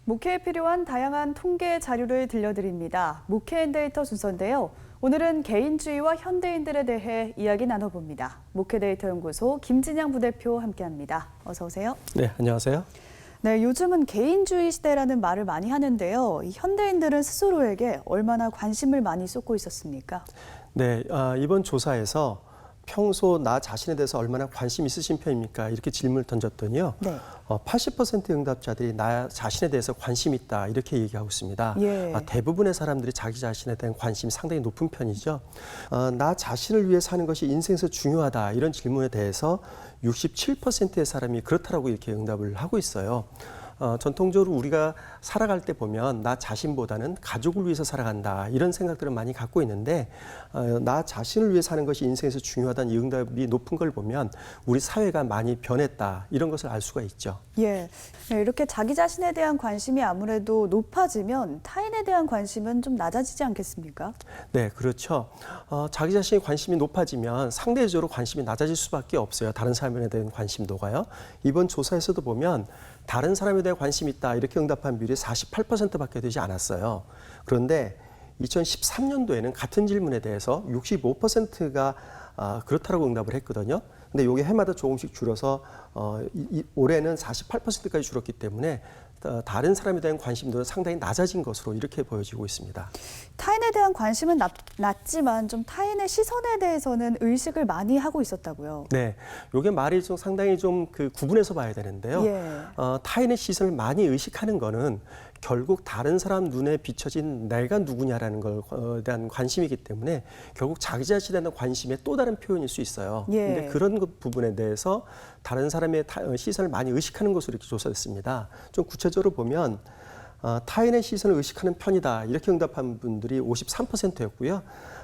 목회에 필요한 다양한 통계 자료를 들려드립니다. 목회인데이터 순서인데요. 오늘은 개인주의와 현대인들에 대해 이야기 나눠봅니다. 목회데이터 연구소 김진양 부대표 함께합니다. 어서 오세요. 네, 안녕하세요. 네, 요즘은 개인주의 시대라는 말을 많이 하는데요. 이 현대인들은 스스로에게 얼마나 관심을 많이 쏟고 있었습니까? 네, 이번 조사에서 평소 나 자신에 대해서 얼마나 관심 있으신 편입니까? 이렇게 질문을 던졌더니요. 네. 80% 응답자들이 나 자신에 대해서 관심 있다 이렇게 얘기하고 있습니다. 예. 대부분의 사람들이 자기 자신에 대한 관심이 상당히 높은 편이죠. 나 자신을 위해 사는 것이 인생에서 중요하다 이런 질문에 대해서 67%의 사람이 그렇다라고 이렇게 응답을 하고 있어요. 전통적으로 우리가 살아갈 때 보면 나 자신보다는 가족을 위해서 살아간다 이런 생각들을 많이 갖고 있는데 나 자신을 위해 사는 것이 인생에서 중요하다는 이 응답이 높은 걸 보면 우리 사회가 많이 변했다 이런 것을 알 수가 있죠. 예, 네, 이렇게 자기 자신에 대한 관심이 아무래도 높아지면 타인에 대한 관심은 좀 낮아지지 않겠습니까? 네, 그렇죠. 자기 자신의 관심이 높아지면 상대적으로 관심이 낮아질 수밖에 없어요. 다른 사람에 대한 관심도가요. 이번 조사에서도 보면 다른 사람에 대한 관심이 있다 이렇게 응답한 비율이 48%밖에 되지 않았어요. 그런데 2013년도에는 같은 질문에 대해서 65%가 그렇다라고 응답을 했거든요. 근데 이게 해마다 조금씩 줄어서 올해는 48%까지 줄었기 때문에 다른 사람에 대한 관심도는 상당히 낮아진 것으로 이렇게 보여지고 있습니다. 타인에 대한 관심은 낮지만 좀 타인의 시선에 대해서는 의식을 많이 하고 있었다고요. 네, 이게 말이 좀 상당히 좀 구분해서 봐야 되는데요. 예. 타인의 시선을 많이 의식하는 거는 결국 다른 사람 눈에 비춰진 내가 누구냐라는 것에 대한 관심이기 때문에 결국 자기 자신에 대한 관심의 또 다른 표현일 수 있어요. 예. 근데 그런 부분에 대해서 다른 사람의 시선을 많이 의식하는 것으로 이렇게 조사됐습니다. 좀 구체적으로 보면 타인의 시선을 의식하는 편이다 이렇게 응답한 분들이 53%였고요.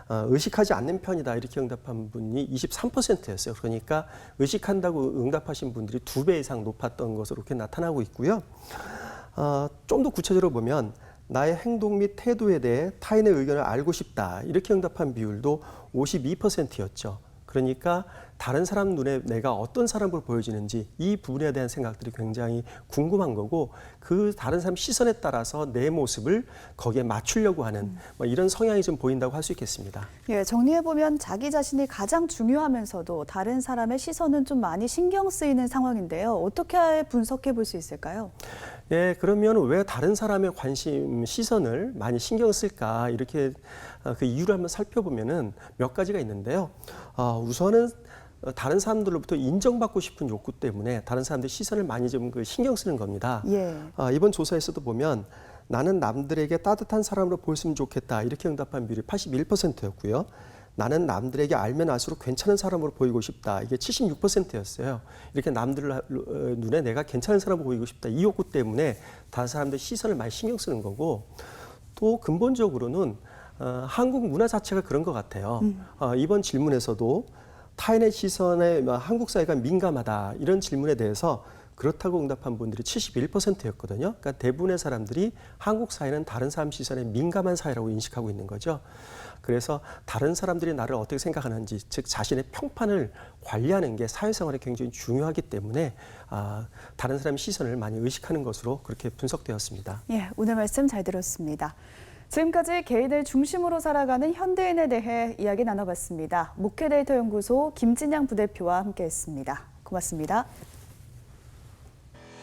의식하지 않는 편이다 이렇게 응답한 분이 23%였어요. 그러니까 의식한다고 응답하신 분들이 2배 이상 높았던 것으로 이렇게 나타나고 있고요. 좀 더 구체적으로 보면 나의 행동 및 태도에 대해 타인의 의견을 알고 싶다 이렇게 응답한 비율도 52%였죠. 그러니까 다른 사람 눈에 내가 어떤 사람으로 보여지는지 이 부분에 대한 생각들이 굉장히 궁금한 거고 그 다른 사람 시선에 따라서 내 모습을 거기에 맞추려고 하는 이런 성향이 좀 보인다고 할 수 있겠습니다. 예, 정리해보면 자기 자신이 가장 중요하면서도 다른 사람의 시선은 좀 많이 신경 쓰이는 상황인데요. 어떻게 분석해 볼 수 있을까요? 예, 그러면 왜 다른 사람의 관심, 시선을 많이 신경 쓸까? 이렇게 그 이유를 한번 살펴보면은 몇 가지가 있는데요. 우선은 다른 사람들로부터 인정받고 싶은 욕구 때문에 다른 사람들 시선을 많이 좀 신경 쓰는 겁니다. 예. 이번 조사에서도 보면 나는 남들에게 따뜻한 사람으로 보였으면 좋겠다. 이렇게 응답한 비율이 81%였고요. 나는 남들에게 알면 알수록 괜찮은 사람으로 보이고 싶다. 이게 76%였어요. 이렇게 남들 눈에 내가 괜찮은 사람으로 보이고 싶다. 이 욕구 때문에 다른 사람들 시선을 많이 신경 쓰는 거고 또 근본적으로는 한국 문화 자체가 그런 것 같아요. 이번 질문에서도 타인의 시선에 한국 사회가 민감하다. 이런 질문에 대해서 그렇다고 응답한 분들이 71%였거든요. 그러니까 대부분의 사람들이 한국 사회는 다른 사람 시선에 민감한 사회라고 인식하고 있는 거죠. 그래서 다른 사람들이 나를 어떻게 생각하는지, 즉 자신의 평판을 관리하는 게 사회생활에 굉장히 중요하기 때문에 다른 사람의 시선을 많이 의식하는 것으로 그렇게 분석되었습니다. 예, 오늘 말씀 잘 들었습니다. 지금까지 개인을 중심으로 살아가는 현대인에 대해 이야기 나눠봤습니다. 목회데이터 연구소 김진양 부대표와 함께했습니다. 고맙습니다.